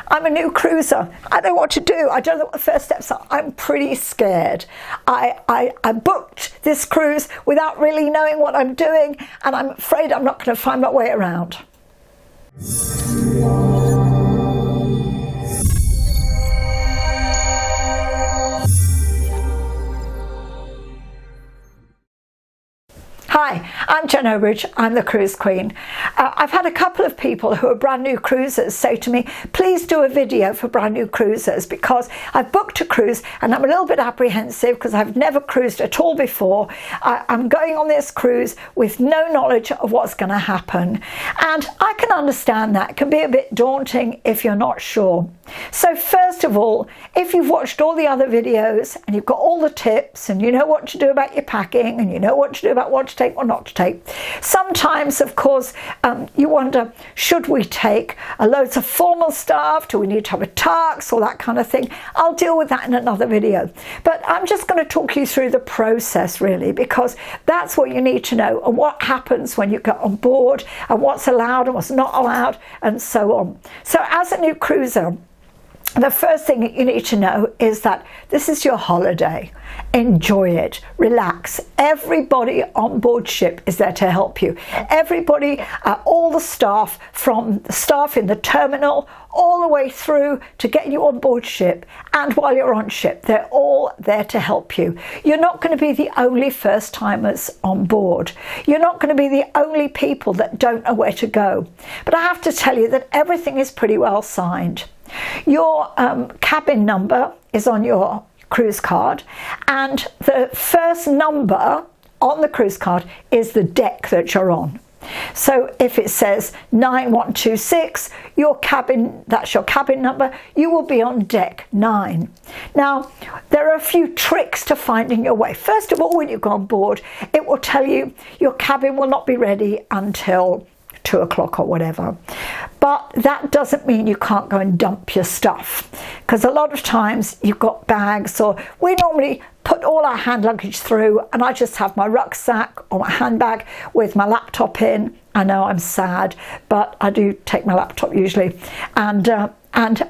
I'm a new cruiser. I don't know what to do. I don't know what the first steps are. I'm pretty scared. I booked this cruise without really knowing what I'm doing, and I'm afraid I'm not going to find my way around. Hi, I'm Jen Obridge, I'm the Cruise Queen. I've had a couple of people who are brand new cruisers say to me, please do a video for brand new cruisers, because I've booked a cruise and I'm a little bit apprehensive because I've never cruised at all before. I'm going on this cruise with no knowledge of what's going to happen. And I can understand that. It can be a bit daunting if you're not sure. So first of all, if you've watched all the other videos and you've got all the tips and you know what to do about your packing and you know what to do about what to take or not to take, sometimes of course you wonder, should we take loads of formal stuff? Do we need to have a tux? All that kind of thing. I'll deal with that in another video, but I'm just going to talk you through the process really, because that's what you need to know, and what happens when you get on board and what's allowed and what's not allowed and so on. So as a new cruiser, the first thing that you need to know is that this is your holiday. Enjoy it, relax. Everybody on board ship is there to help you. Everybody, all the staff, from the staff in the terminal all the way through to getting you on board ship, and while you're on ship, they're all there to help you. You're not going to be the only first timers on board. You're not going to be the only people that don't know where to go. But I have to tell you that everything is pretty well signed. Your cabin number is on your cruise card, and the first number on the cruise card is the deck that you're on. So if it says 9126, your cabin, that's your cabin number, you will be on deck 9. Now, there are a few tricks to finding your way. First of all, when you go on board, it will tell you your cabin will not be ready until 2 o'clock or whatever. But that doesn't mean you can't go and dump your stuff, because a lot of times you've got bags, or we normally put all our hand luggage through, and I just have my rucksack or my handbag with my laptop in. I know I'm sad, but I do take my laptop usually, and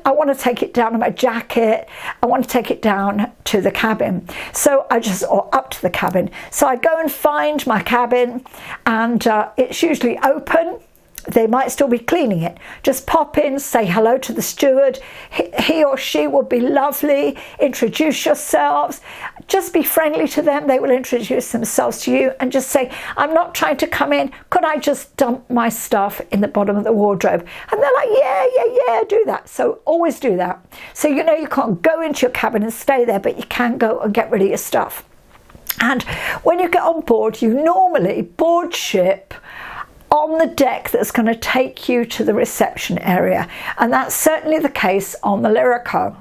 I want to take it down in my jacket. I want to take it down to the cabin. So or up to the cabin. So I go and find my cabin, and it's usually open. They might still be cleaning it. Just pop in, say hello to the steward. He or she will be lovely. Introduce yourselves. Just be friendly to them. They will introduce themselves to you and just say, I'm not trying to come in. Could I just dump my stuff in the bottom of the wardrobe? And they're like, yeah, do that. So always do that. So you know you can't go into your cabin and stay there, but you can go and get rid of your stuff. And when you get on board, you normally board ship on the deck that's going to take you to the reception area, and that's certainly the case on the Lyrica,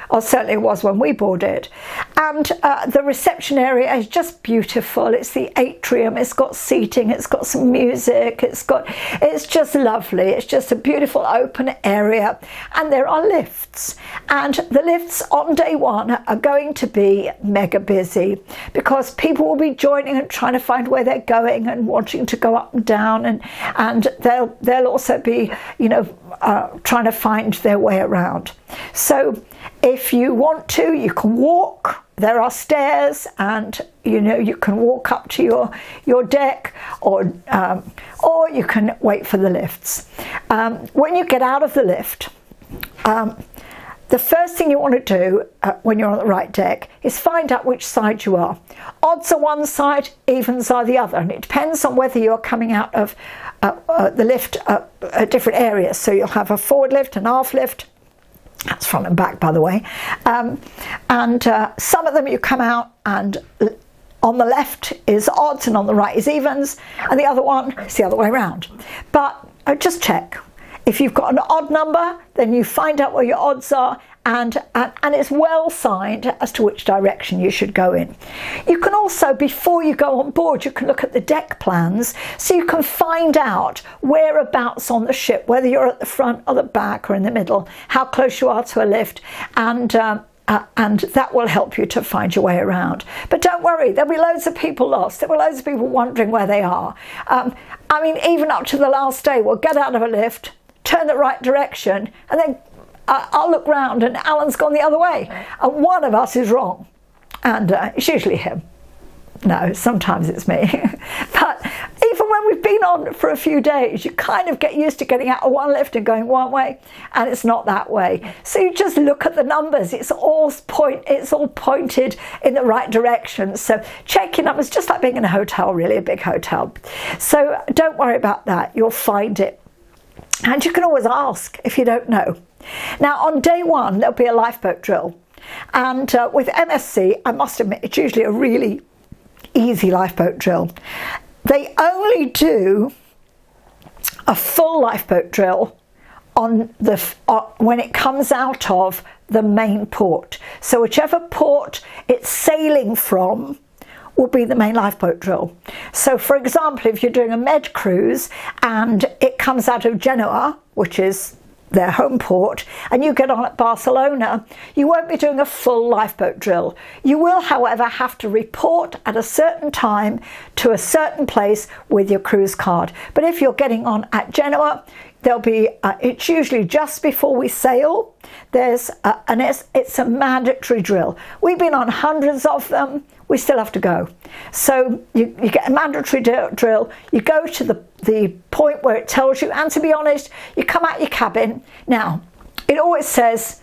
or certainly it was when we boarded. And the reception area is just beautiful. It's the atrium, it's got seating, it's got some music, it's just lovely. It's just a beautiful open area, and there are lifts. And the lifts on day one are going to be mega busy, because people will be joining and trying to find where they're going and wanting to go up and down, and they'll also be, trying to find their way around. So if you want to, you can walk. There are stairs, and you can walk up to your deck, or you can wait for the lifts. When you get out of the lift, the first thing you want to do when you're on the right deck is find out which side you are. Odds are one side, evens are the other, and it depends on whether you're coming out of the lift at different areas. So you'll have a forward lift, an aft lift. That's front and back, by the way. And some of them you come out, and on the left is odds and on the right is evens, and the other one is the other way around. But just check. If you've got an odd number, then you find out where your odds are, and it's well signed as to which direction you should go in. You can also, before you go on board, you can look at the deck plans, so you can find out whereabouts on the ship, whether you're at the front or the back or in the middle, how close you are to a lift, and that will help you to find your way around. But don't worry, there'll be loads of people lost. There will be loads of people wondering where they are. Even up to the last day, we'll get out of a lift, turn the right direction, and then I'll look round and Alan's gone the other way, and one of us is wrong, and it's usually him. No, sometimes it's me. But even when we've been on for a few days, you kind of get used to getting out of one lift and going one way, and it's not that way. So you just look at the numbers. It's all pointed in the right direction. So checking up is just like being in a hotel, really, a big hotel. So don't worry about that. You'll find it. And you can always ask if you don't know. Now, on day one, there'll be a lifeboat drill. And with MSC, I must admit, it's usually a really easy lifeboat drill. They only do a full lifeboat drill on the when it comes out of the main port. So whichever port it's sailing from will be the main lifeboat drill. So for example, if you're doing a med cruise and it comes out of Genoa, which is their home port, and you get on at Barcelona, you won't be doing a full lifeboat drill. You will, however, have to report at a certain time to a certain place with your cruise card. But if you're getting on at Genoa, there'll be, it's usually just before we sail, it's a mandatory drill. We've been on hundreds of them, we still have to go. So you get a mandatory drill, you go to the point where it tells you, and to be honest, you come out your cabin. Now, it always says,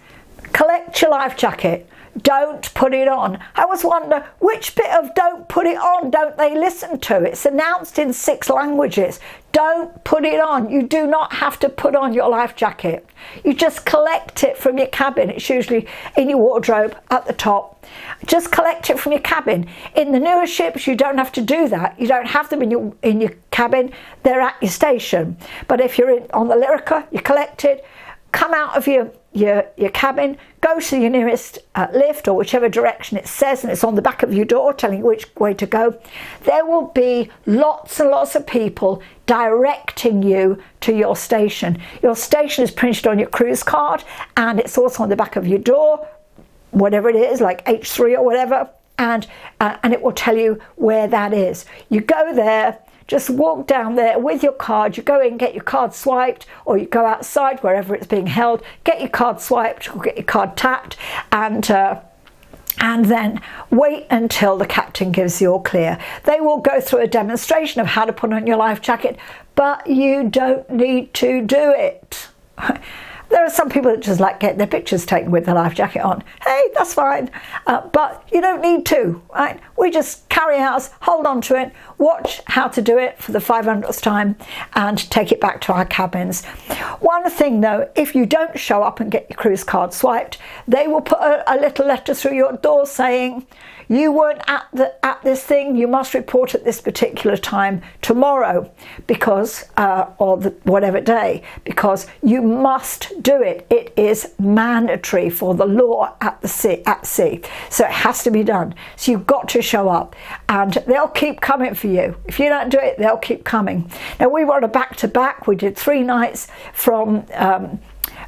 collect your life jacket, don't put it on. I always wonder, which bit of don't put it on don't they listen to? It's announced in 6 languages. Don't put it on. You do not have to put on your life jacket. You just collect it from your cabin. It's usually in your wardrobe at the top. Just collect it from your cabin. In the newer ships, you don't have to do that. You don't have them in your cabin. They're at your station. But if you're on the Lyrica, you collect it, come out of your cabin, go to your nearest lift or whichever direction it says, and it's on the back of your door telling you which way to go. There will be lots and lots of people directing you to your station. Your station is printed on your cruise card, and it's also on the back of your door, whatever it is, like H3 or whatever, and it will tell you where that is. You go there. Just walk down there with your card. You go in, get your card swiped, or you go outside wherever it's being held, get your card swiped or get your card tapped, and then wait until the captain gives you all clear. They will go through a demonstration of how to put on your life jacket, but you don't need to do it. There are some people that just like getting their pictures taken with the life jacket on. Hey, that's fine. But you don't need to, right? We just carry ours, hold on to it, watch how to do it for the 500th time, and take it back to our cabins. One thing though, if you don't show up and get your cruise card swiped, they will put a little letter through your door saying, you weren't at this thing, you must report at this particular time tomorrow, because whatever day, because you must do it. It is mandatory for the law at sea. So it has to be done. So you've got to show up, and they'll keep coming for you. If you don't do it, they'll keep coming. Now, we were on a back-to-back. We did 3 nights from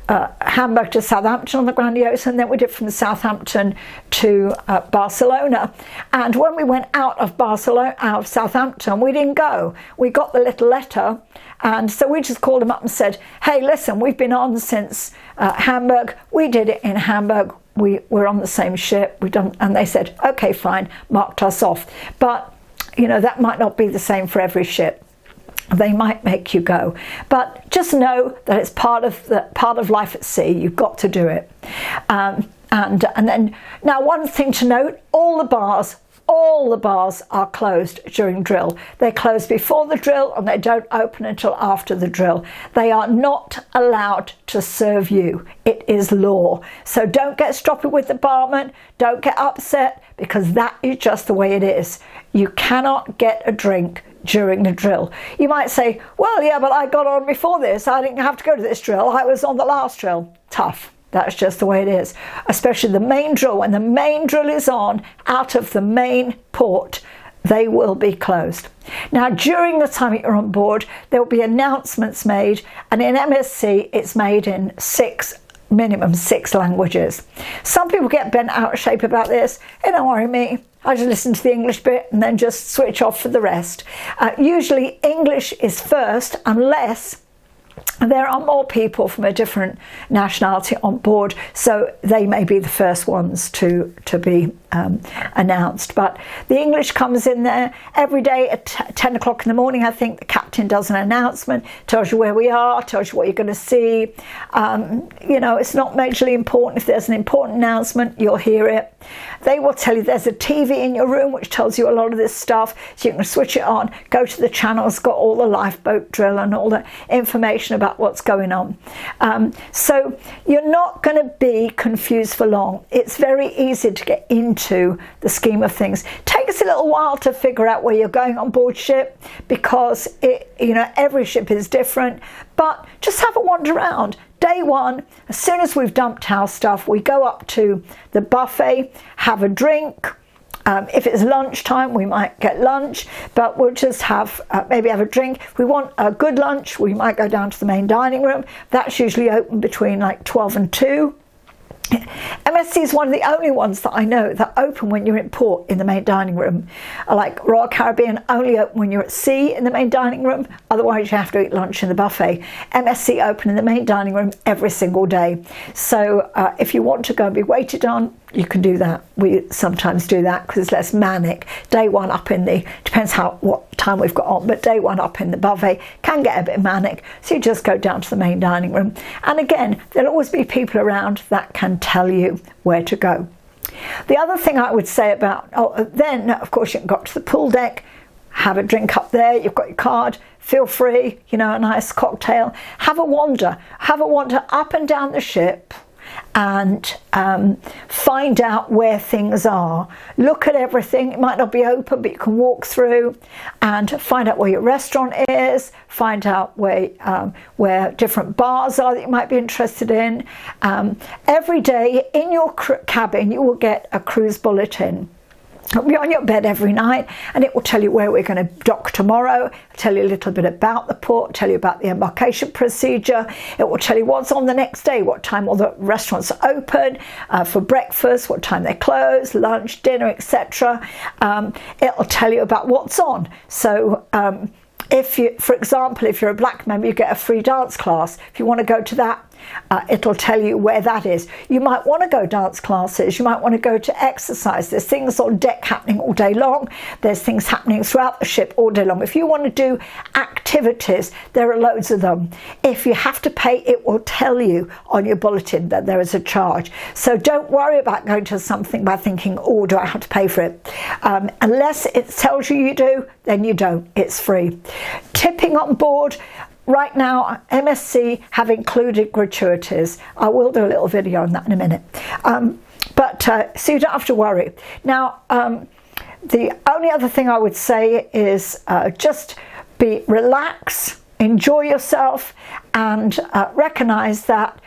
Hamburg to Southampton on the Grandiosa, and then we did from Southampton to Barcelona. And when we went out of Southampton, we didn't go. We got the little letter, and so we just called them up and said, hey, listen, we've been on since Hamburg. We did it in Hamburg. We're on the same ship. And they said, okay, fine, marked us off. But you know, that might not be the same for every ship. They might make you go, but just know that it's part of life at sea. You've got to do it. And then now, one thing to note: all the bars are closed during drill. They close before the drill, and they don't open until after the drill. They are not allowed to serve you. It is law. So don't get stroppy with the barman. Don't get upset, because that is just the way it is. You cannot get a drink during the drill. You might say, well, yeah, but I got on before this. I didn't have to go to this drill. I was on the last drill. Tough. That's just the way it is. Especially the main drill. When the main drill is on, out of the main port, they will be closed. Now, during the time that you're on board, there will be announcements made, and in MSC, it's made in minimum 6 languages. Some people get bent out of shape about this. It don't worry me. I just listen to the English bit and then just switch off for the rest. Usually English is first, unless there are more people from a different nationality on board, so they may be the first ones to be announced. But the English comes in there every day at 10 o'clock in the morning. I think the captain does an announcement, tells you where we are, tells you what you're going to see. You know, it's not majorly important. If there's an important announcement, you'll hear it. They will tell you there's a TV in your room which tells you a lot of this stuff, so you can switch it on, go to the channel. It's got all the lifeboat drill and all the information about what's going on. So you're not going to be confused for long. It's very easy to get into the scheme of things. It takes a little while to figure out where you're going on board ship, because you know, every ship is different, but just have a wander around. Day one, as soon as we've dumped our stuff, we go up to the buffet, have a drink. If it's lunchtime, we might get lunch, but we'll just have maybe have a drink. If we want a good lunch, we might go down to the main dining room. That's usually open between like 12 and 2. MSC is one of the only ones that I know that open when you're in port in the main dining room. Like Royal Caribbean only open when you're at sea in the main dining room, otherwise you have to eat lunch in the buffet. MSC open in the main dining room every single day. So if you want to go and be waited on, you can do that. We sometimes do that because it's less manic. Day one up in the, depends what time we've got on, but day one up in the buffet can get a bit manic, so you just go down to the main dining room. And again, there'll always be people around that can tell you where to go. The other thing I would say about, then of course you can go up to the pool deck, have a drink up there, you've got your card, feel free, you know, a nice cocktail, have a wander up and down the ship, and find out where things are. Look at everything. It might not be open, but you can walk through and find out where your restaurant is, find out where different bars are that you might be interested in. Every day in your cabin you will get a cruise bulletin. It'll be on your bed every night, and it will tell you where we're going to dock tomorrow, tell you a little bit about the port, tell you about the embarkation procedure. It will tell you what's on the next day, what time all the restaurants are open for breakfast, what time they close, lunch, dinner, etc. It will tell you about what's on. So if you, for example, if you're a black member, you get a free dance class. If you want to go to that, it'll tell you where that is. You might want to go dance classes, you might want to go to exercise. There's things on deck happening all day long, there's things happening throughout the ship all day long. If you want to do activities, there are loads of them. If you have to pay, it will tell you on your bulletin that there is a charge. So don't worry about going to something by thinking, oh, do I have to pay for it? Unless it tells you you do, then you don't. It's free. Tipping on board. Right now, MSC have included gratuities. I will do a little video on that in a minute. So you don't have to worry. Now, the only other thing I would say is just relax, enjoy yourself, and recognise that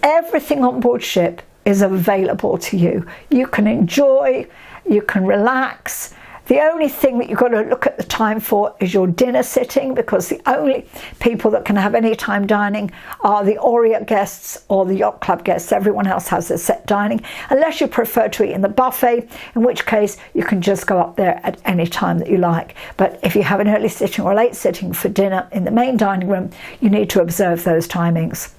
everything on board ship is available to you. You can enjoy, you can relax. The only thing that you've got to look at the time for is your dinner sitting, because the only people that can have any time dining are the Orient guests or the Yacht Club guests. Everyone else has a set dining, unless you prefer to eat in the buffet, in which case you can just go up there at any time that you like. But if you have an early sitting or a late sitting for dinner in the main dining room, you need to observe those timings.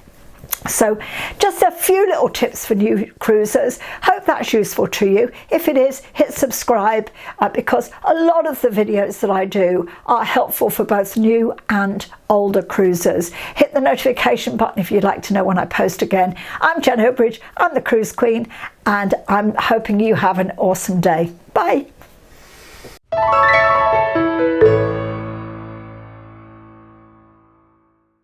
So just a few little tips for new cruisers. Hope that's useful to you. If it is, hit subscribe because a lot of the videos that I do are helpful for both new and older cruisers. Hit the notification button if you'd like to know when I post again. I'm Jen Hobridge, I'm the Cruise Queen, and I'm hoping you have an awesome day. Bye.